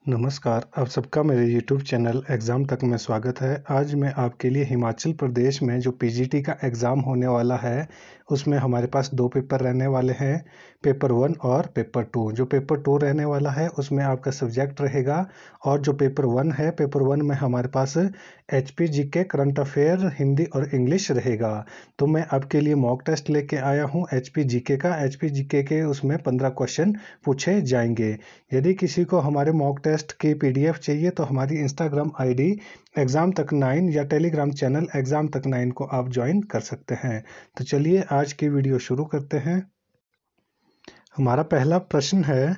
नमस्कार, आप सबका मेरे यूट्यूब चैनल एग्ज़ाम तक में स्वागत है। आज मैं आपके लिए हिमाचल प्रदेश में जो पीजीटी का एग्ज़ाम होने वाला है, उसमें हमारे पास 2 पेपर रहने वाले हैं, पेपर 1 और पेपर 2। जो पेपर 2 रहने वाला है, उसमें आपका सब्जेक्ट रहेगा और जो पेपर 1 है, पेपर 1 में हमारे पास HP GK, current affair, Hindi और इंग्लिश रहेगा। तो मैं आपके लिए मॉक टेस्ट लेके आया हूँ एचपी जीके का। एचपी जीके के उसमें 15 क्वेश्चन पूछे जाएंगे। यदि किसी को हमारे मॉक टेस्ट की पीडीएफ चाहिए तो हमारी इंस्टाग्राम आईडी एग्ज़ाम तक 9 या टेलीग्राम चैनल एग्ज़ाम तक 9 को आप ज्वाइन कर सकते हैं। तो चलिए आज की वीडियो शुरू करते हैं। हमारा पहला प्रश्न है,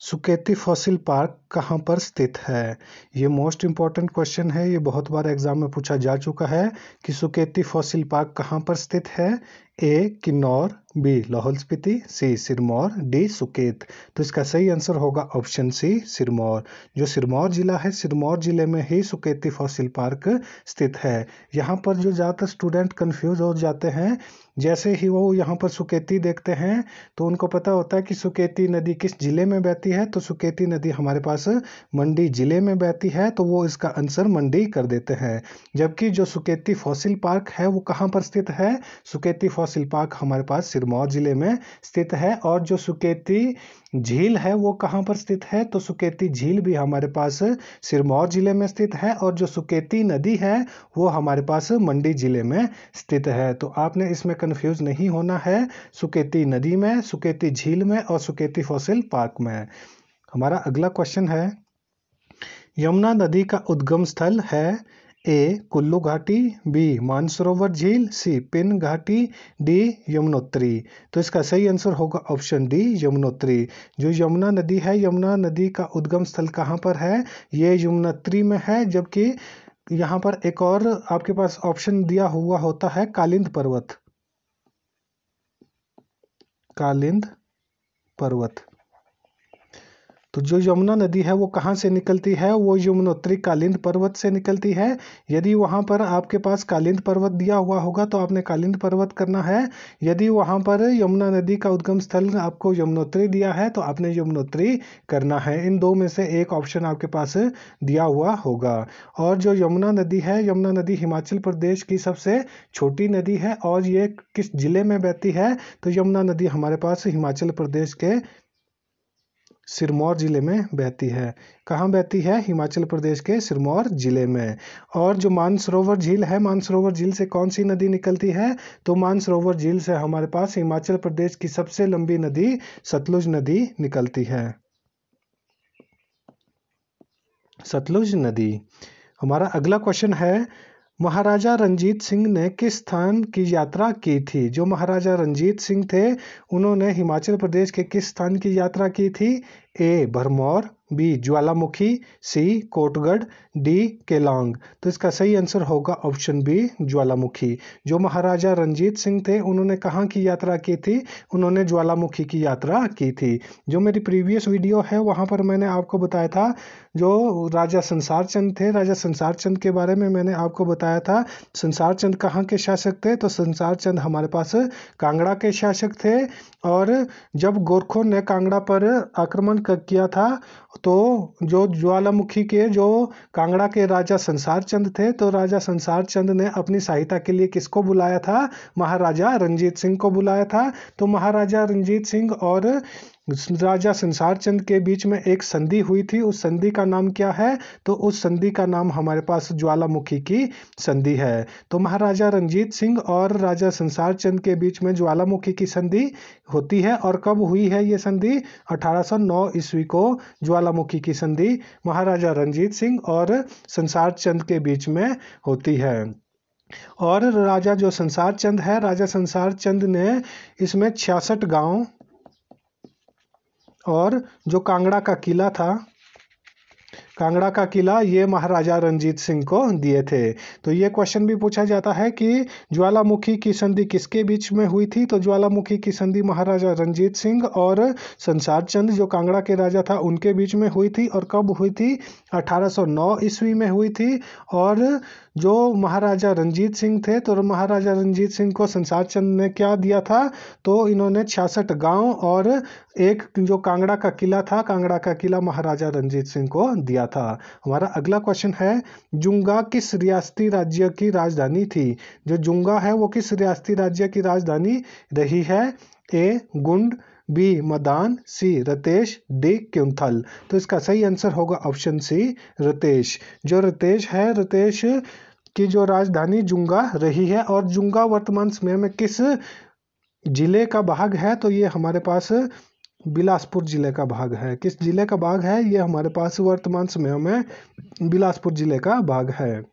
सुकेती फॉसिल पार्क कहाँ पर स्थित है? ये मोस्ट इम्पॉर्टेंट क्वेश्चन है। ये बहुत बार एग्जाम में पूछा जा चुका है कि सुकेती फॉसिल पार्क कहाँ पर स्थित है। ए किन्नौर, बी लाहौल स्पीति, सी सिरमौर, डी सुकेत। तो इसका सही आंसर होगा ऑप्शन सी सिरमौर। जो सिरमौर जिला है, सिरमौर जिले में ही सुकेती फॉसिल पार्क स्थित है। यहाँ पर जो ज़्यादातर स्टूडेंट कंफ्यूज हो जाते हैं, जैसे ही वो यहाँ पर सुकेती देखते हैं तो उनको पता होता है कि सुकेती नदी किस जिले में बहती है। तो सुकेती नदी हमारे पास मंडी जिले में बहती है, तो वो इसका आंसर मंडी कर देते हैं। जबकि जो सुकेती फॉसिल पार्क है वो कहाँ पर स्थित है? सुकेती फॉसिल पार्क हमारे पास सिरमौर जिले में स्थित है। और जो सुकेती झील है वो कहाँ पर स्थित है? तो सुकेती झील भी हमारे पास सिरमौर जिले में स्थित है। और जो सुकेती नदी है वो हमारे पास मंडी जिले में स्थित है। तो आपने इसमें कंफ्यूज नहीं होना है, सुकेती नदी में, सुकेती झील में और सुकेती फॉसिल पार्क में। हमारा अगला क्वेश्चन है, यमुना नदी का उद्गम स्थल है ए कुल्लू घाटी, बी मानसरोवर झील, सी पिन घाटी, डी यमुनोत्री। तो इसका सही आंसर होगा ऑप्शन डी यमुनोत्री। जो यमुना नदी है, यमुना नदी का उद्गम स्थल कहाँ पर है? ये यमुनोत्री में है। जबकि यहाँ पर एक और आपके पास ऑप्शन दिया हुआ होता है, कालिंद पर्वत। कालिंद पर्वत। तो जो यमुना नदी है वो कहाँ से निकलती है? वो यमुनोत्री कालिंद पर्वत से निकलती है। यदि वहाँ पर आपके पास कालिंद पर्वत दिया हुआ होगा तो आपने कालिंद पर्वत करना है। यदि वहाँ पर यमुना नदी का उद्गम स्थल आपको यमुनोत्री दिया है तो आपने यमुनोत्री करना है। इन दो में से एक ऑप्शन आपके पास दिया हुआ होगा। और जो यमुना नदी है, यमुना नदी हिमाचल प्रदेश की सबसे छोटी नदी है। और ये किस जिले में बहती है? तो यमुना नदी हमारे पास हिमाचल प्रदेश के सिरमौर जिले में बहती है। कहाँ बहती है? हिमाचल प्रदेश के सिरमौर जिले में। और जो मानसरोवर झील है, मानसरोवर झील से कौन सी नदी निकलती है? तो मानसरोवर झील से हमारे पास हिमाचल प्रदेश की सबसे लंबी नदी सतलुज नदी निकलती है। सतलुज नदी। हमारा अगला क्वेश्चन है, महाराजा रंजीत सिंह ने किस स्थान की यात्रा की थी? जो महाराजा रंजीत सिंह थे उन्होंने हिमाचल प्रदेश के किस स्थान की यात्रा की थी? ए भरमौर, बी ज्वालामुखी, सी कोटगढ़, डी केलांग। तो इसका सही आंसर होगा ऑप्शन बी ज्वालामुखी। जो महाराजा रंजीत सिंह थे उन्होंने कहाँ की यात्रा की थी? उन्होंने ज्वालामुखी की यात्रा की थी। जो मेरी प्रीवियस वीडियो है वहाँ पर मैंने आपको बताया था, जो राजा संसार चंद थे, राजा संसार चंद के बारे में मैंने आपको बताया था। संसार चंद कहाँ के शासक थे? तो संसार चंद हमारे पास कांगड़ा के शासक थे। और जब गोरखों ने कांगड़ा पर आक्रमण किया था तो जो ज्वालामुखी के जो कांगड़ा के राजा संसार चंद थे, तो राजा संसार चंद ने अपनी सहायता के लिए किसको बुलाया था? महाराजा रंजीत सिंह को बुलाया था। तो महाराजा रंजीत सिंह और राजा संसार चंद के बीच में एक संधि हुई थी। उस संधि का नाम क्या है? तो उस संधि का नाम हमारे पास ज्वालामुखी की संधि है। तो महाराजा रंजीत सिंह और राजा संसार चंद के बीच में ज्वालामुखी की संधि होती है। और कब हुई है ये संधि? 1809 ईस्वी को ज्वालामुखी की संधि महाराजा रंजीत सिंह और संसार चंद के बीच में होती है। और राजा जो संसार चंद है, राजा संसार चंद ने इसमें 66 गांव और जो कांगड़ा का किला था, कांगड़ा का किला, ये महाराजा रंजीत सिंह को दिए थे। तो ये क्वेश्चन भी पूछा जाता है कि ज्वालामुखी की संधि किसके बीच में हुई थी? तो ज्वालामुखी की संधि महाराजा रंजीत सिंह और संसार चंद जो कांगड़ा के राजा था उनके बीच में हुई थी। और कब हुई थी? 1809 ईस्वी में हुई थी। और जो महाराजा रंजीत सिंह थे, तो महाराजा रंजीत सिंह को संसार चंद ने क्या दिया था, तो इन्होंने 66 गांव और एक जो कांगड़ा का किला था, कांगड़ा का किला महाराजा रंजीत सिंह को दिया था। हमारा अगला क्वेश्चन है, जुंगा किस रियासती राज्य की राजधानी थी? जो जुंगा है वो किस रियासती राज्य की राजधानी रही है? ए गुंड, बी मदान, सी रतेश, डी क्योंथल। तो इसका सही आंसर होगा ऑप्शन सी रतेश। जो रतेश है, रतेश की जो राजधानी जुंगा रही है। और जुंगा वर्तमान समय में किस जिले का भाग है? तो ये हमारे पास बिलासपुर जिले का भाग है। किस जिले का भाग है? ये हमारे पास वर्तमान समय में बिलासपुर जिले का भाग है।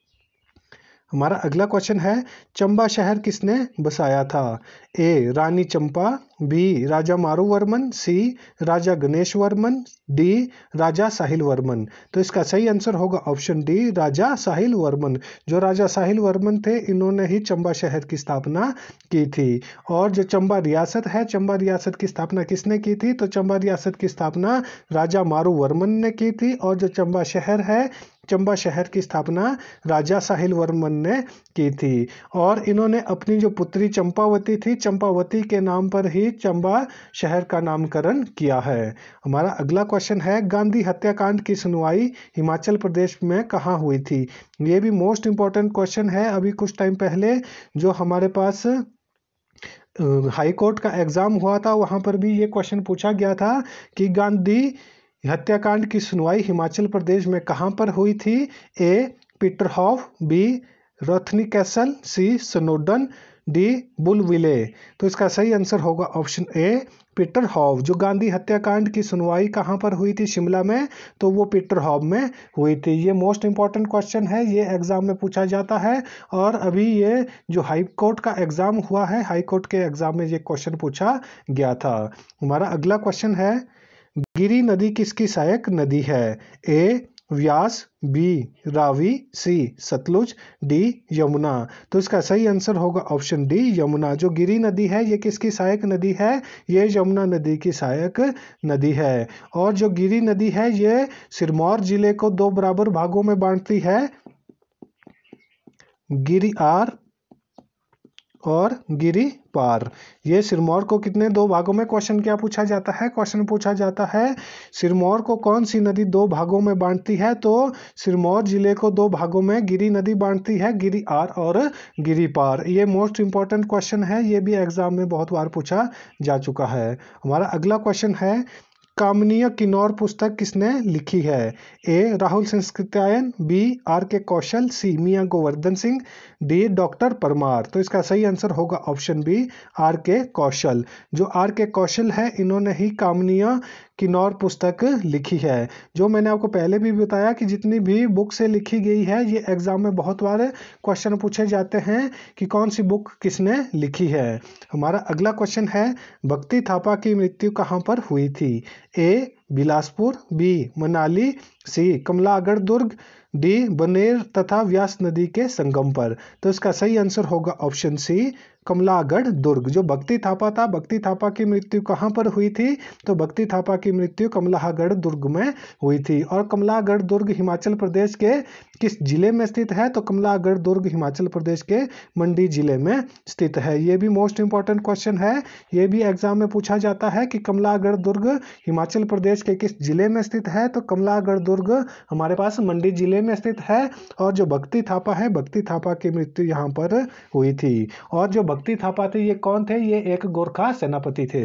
हमारा अगला क्वेश्चन है, चंबा शहर किसने बसाया था? ए रानी चंपा, बी राजा मारुवर्मन, सी राजा गणेश वर्मन, डी राजा साहिल वर्मन। तो इसका सही आंसर होगा ऑप्शन डी राजा साहिल वर्मन। जो राजा साहिल वर्मन थे, इन्होंने ही चंबा शहर की स्थापना की थी। और जो चंबा रियासत है, चंबा रियासत की स्थापना किसने की थी? तो चंबा रियासत की स्थापना राजा मारुवर्मन ने की थी। और जो चंबा शहर है, चंबा शहर की स्थापना राजा साहिल वर्मन ने की थी। और इन्होंने अपनी जो पुत्री चंपावती थी, चंपावती के नाम पर ही चंबा शहर का नामकरण किया है। हमारा अगला क्वेश्चन है, गांधी हत्याकांड की सुनवाई हिमाचल प्रदेश में कहाँ हुई थी? ये भी मोस्ट इंपॉर्टेंट क्वेश्चन है। अभी कुछ टाइम पहले जो हमारे पास हाई कोर्ट का एग्जाम हुआ था, वहां पर भी ये क्वेश्चन पूछा गया था कि गांधी हत्याकांड की सुनवाई हिमाचल प्रदेश में कहां पर हुई थी? ए पीटरहॉफ, बी रॉथनी कैसल, सी स्नोडन, डी बुलविले। तो इसका सही आंसर होगा ऑप्शन ए पीटरहॉफ। जो गांधी हत्याकांड की सुनवाई कहां पर हुई थी शिमला में? तो वो पीटरहॉफ में हुई थी। ये मोस्ट इंपॉर्टेंट क्वेश्चन है, ये एग्जाम में पूछा जाता है। और अभी ये जो हाई कोर्ट का एग्जाम हुआ है, हाई कोर्ट के एग्जाम में ये क्वेश्चन पूछा गया था। हमारा अगला क्वेश्चन है, गिरी नदी किसकी सहायक नदी है? ए व्यास, बी रावी, सी सतलुज, डी यमुना। तो इसका सही आंसर होगा ऑप्शन डी यमुना। जो गिरी नदी है, ये किसकी सहायक नदी है? ये यमुना नदी की सहायक नदी है। और जो गिरी नदी है, ये सिरमौर जिले को दो बराबर भागों में बांटती है, गिरी आर और गिरी पार। ये सिरमौर को कितने दो भागों में, क्वेश्चन क्या पूछा जाता है? क्वेश्चन पूछा जाता है सिरमौर को कौन सी नदी दो भागों में बांटती है? तो सिरमौर जिले को दो भागों में गिरी नदी बांटती है, गिरी आर और गिरी पार। ये मोस्ट इंपॉर्टेंट क्वेश्चन है, ये भी एग्जाम में बहुत बार पूछा जा चुका है। हमारा अगला क्वेश्चन है, कामनीय किन्नौर पुस्तक किसने लिखी है? ए राहुल संस्कृत्यायन, बी आर के कौशल, सी मियां गोवर्धन सिंह, डी डॉक्टर परमार। तो इसका सही आंसर होगा ऑप्शन बी आर के कौशल। जो आर के कौशल है, इन्होंने ही कामनीय किन्नौर पुस्तक लिखी है। जो मैंने आपको पहले भी बताया कि जितनी भी बुक से लिखी गई है, ये एग्जाम में बहुत बार क्वेश्चन पूछे जाते हैं कि कौन सी बुक किसने लिखी है। हमारा अगला क्वेश्चन है, भक्ति थापा की मृत्यु कहाँ पर हुई थी? ए बिलासपुर, बी मनाली, सी कमलागढ़ दुर्ग, डी बनेर तथा व्यास नदी के संगम पर। तो इसका सही आंसर होगा ऑप्शन सी कमलागढ़ दुर्ग। जो भक्ति थापा था, भक्ति थापा की मृत्यु कहाँ पर हुई थी? तो भक्ति थापा की मृत्यु कमलागढ़ दुर्ग में हुई थी। और कमलागढ़ दुर्ग हिमाचल प्रदेश के किस जिले में स्थित है? तो कमलागढ़ दुर्ग हिमाचल प्रदेश के मंडी जिले में स्थित है। ये भी मोस्ट इंपॉर्टेंट क्वेश्चन है, ये भी एग्जाम में पूछा जाता है कि कमलागढ़ दुर्ग हिमाचल प्रदेश के किस जिले में स्थित है? तो कमलागढ़ दुर्ग हमारे पास मंडी जिले में स्थित है। और जो भक्ति थापा है, भक्ति थापा की मृत्यु यहाँ पर हुई थी। और जो भक्ति थापा थे, ये कौन थे? ये एक गोरखा सेनापति थे।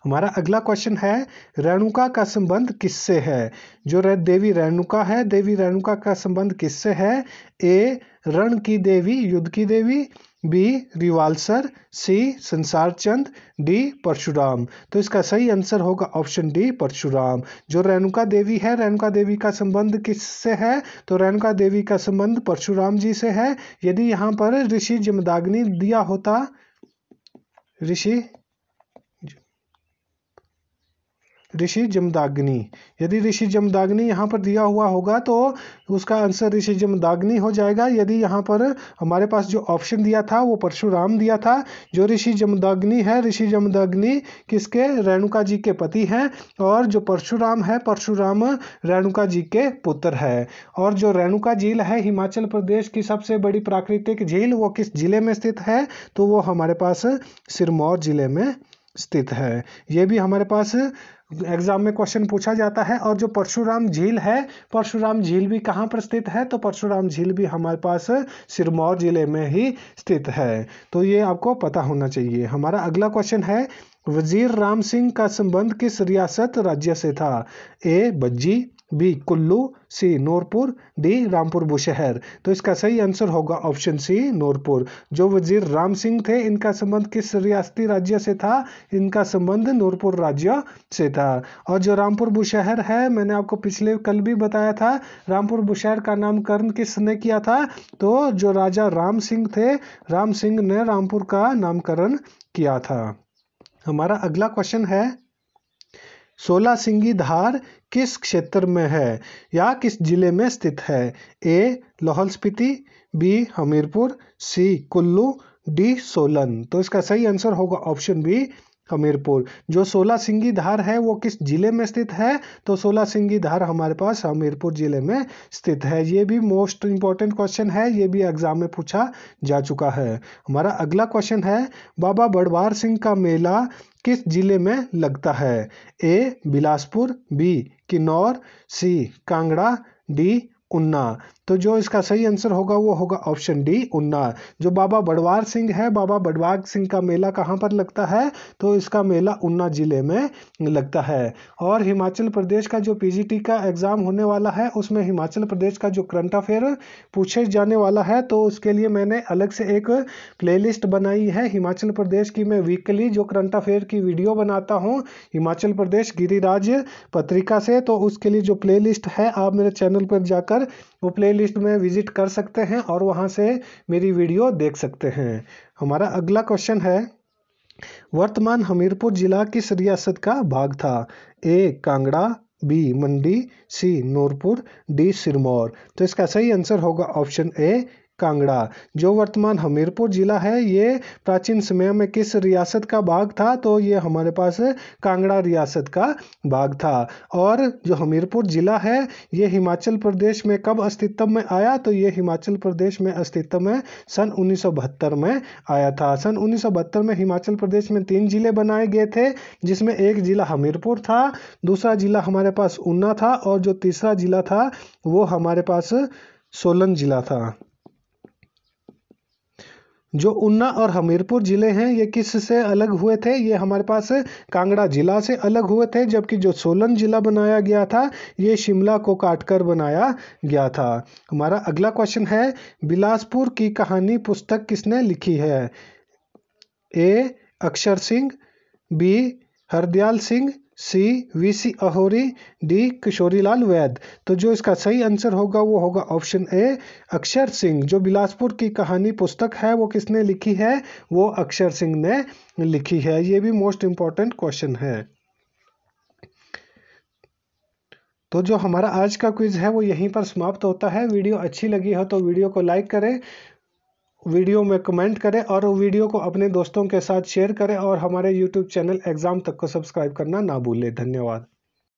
हमारा अगला क्वेश्चन है, रेणुका का संबंध किससे है? जो देवी रेणुका है, देवी रेणुका का संबंध किससे है? ए रण की देवी, युद्ध की देवी, बी रिवाल्सर, सी संसार चंद, डी परशुराम। तो इसका सही आंसर होगा ऑप्शन डी परशुराम। जो रेणुका देवी है, रेणुका देवी का संबंध किससे है? तो रेणुका देवी का संबंध परशुराम जी से है। यदि यहाँ पर ऋषि जमदाग्नि दिया ऋषि जमदग्नि। यदि ऋषि जमदग्नि यहाँ पर दिया हुआ होगा तो उसका आंसर ऋषि जमदग्नि हो जाएगा। यदि यहाँ पर हमारे पास जो ऑप्शन दिया था वो परशुराम दिया था। जो ऋषि जमदग्नि है, ऋषि जमदग्नि किसके, रेणुका जी के पति हैं, और जो परशुराम है, परशुराम रेणुका जी के पुत्र है। और जो रेणुका झील है हिमाचल प्रदेश की सबसे बड़ी प्राकृतिक झील, वो किस जिले में स्थित है, तो वो हमारे पास सिरमौर जिले में स्थित है। ये भी हमारे पास एग्जाम में क्वेश्चन पूछा जाता है। और जो परशुराम झील है, परशुराम झील भी कहाँ पर स्थित है, तो परशुराम झील भी हमारे पास सिरमौर जिले में ही स्थित है। तो ये आपको पता होना चाहिए। हमारा अगला क्वेश्चन है, वजीर राम सिंह का संबंध किस रियासत राज्य से था? ए बज्जी, बी कुल्लू, सी नूरपुर, डी रामपुर बुशहर। तो इसका सही आंसर होगा ऑप्शन सी नूरपुर। जो वजीर राम सिंह थे इनका संबंध किस रियासती राज्य से था? इनका संबंध नूरपुर राज्य से था। और जो रामपुर बुशहर है, मैंने आपको पिछले कल भी बताया था, रामपुर बुशहर का नामकरण किसने किया था? तो जो राजा राम सिंह थे, राम सिंह ने रामपुर का नामकरण किया था। हमारा अगला क्वेश्चन है, 16 सिंगी धार किस क्षेत्र में है या किस जिले में स्थित है? ए लाहौल स्पीति, बी हमीरपुर, सी कुल्लू, डी सोलन। तो इसका सही आंसर होगा ऑप्शन बी हमीरपुर। जो 16 सिंगी धार है वो किस जिले में स्थित है? तो 16 सिंगी धार हमारे पास हमीरपुर जिले में स्थित है। ये भी मोस्ट इंपॉर्टेंट क्वेश्चन है, ये भी एग्जाम में पूछा जा चुका है। हमारा अगला क्वेश्चन है, बाबा बड़वार सिंह का मेला किस जिले में लगता है? ए बिलासपुर, बी किन्नौर, सी कांगड़ा, डी उन्ना। तो जो इसका सही आंसर होगा वो होगा ऑप्शन डी उन्ना। जो बाबा बड़वार सिंह है, बाबा बड़वार सिंह का मेला कहाँ पर लगता है? तो इसका मेला उन्ना जिले में लगता है। और हिमाचल प्रदेश का जो पीजीटी का एग्जाम होने वाला है उसमें हिमाचल प्रदेश का जो करंट अफेयर पूछे जाने वाला है, तो उसके लिए मैंने अलग से एक प्लेलिस्ट बनाई है। हिमाचल प्रदेश की मैं वीकली जो करंट अफेयर की वीडियो बनाता हूँ हिमाचल प्रदेश गिरिराज पत्रिका से, तो उसके लिए जो प्लेलिस्ट है आप मेरे चैनल पर जाकर वो प्लेलिस्ट में विजिट कर सकते हैं और वहां से मेरी वीडियो देख सकते हैं। हमारा अगला क्वेश्चन है, वर्तमान हमीरपुर जिला किस रियासत का भाग था? ए कांगड़ा, बी मंडी, सी नूरपुर, डी सिरमौर। तो इसका सही आंसर होगा ऑप्शन ए कांगड़ा। जो वर्तमान हमीरपुर जिला है ये प्राचीन समय में किस रियासत का भाग था? तो ये हमारे पास कांगड़ा रियासत का भाग था। और जो हमीरपुर जिला है ये हिमाचल प्रदेश में कब अस्तित्व में आया? तो ये हिमाचल प्रदेश में अस्तित्व में सन 1972 में आया था। सन 1972 में हिमाचल प्रदेश में 3 जिले बनाए गए थे, जिसमें एक जिला हमीरपुर था, दूसरा जिला हमारे पास ऊना था, और जो तीसरा जिला था वो हमारे पास सोलन जिला था। जो ऊना और हमीरपुर जिले हैं ये किस से अलग हुए थे? ये हमारे पास कांगड़ा जिला से अलग हुए थे, जबकि जो सोलन जिला बनाया गया था ये शिमला को काटकर बनाया गया था। हमारा अगला क्वेश्चन है, बिलासपुर की कहानी पुस्तक किसने लिखी है? ए अक्षर सिंह, बी हरदयाल सिंह, सी वीसी अहोरी, डी किशोरीलाल वैद। तो जो इसका सही आंसर होगा वो होगा ऑप्शन ए अक्षर सिंह। जो बिलासपुर की कहानी पुस्तक है वो किसने लिखी है? वो अक्षर सिंह ने लिखी है। ये भी मोस्ट इंपॉर्टेंट क्वेश्चन है। तो जो हमारा आज का क्विज है वो यहीं पर समाप्त होता है। वीडियो अच्छी लगी हो तो वीडियो को लाइक करें, वीडियो में कमेंट करें और वीडियो को अपने दोस्तों के साथ शेयर करें, और हमारे YouTube चैनल एग्जाम तक को सब्सक्राइब करना ना भूलें। धन्यवाद।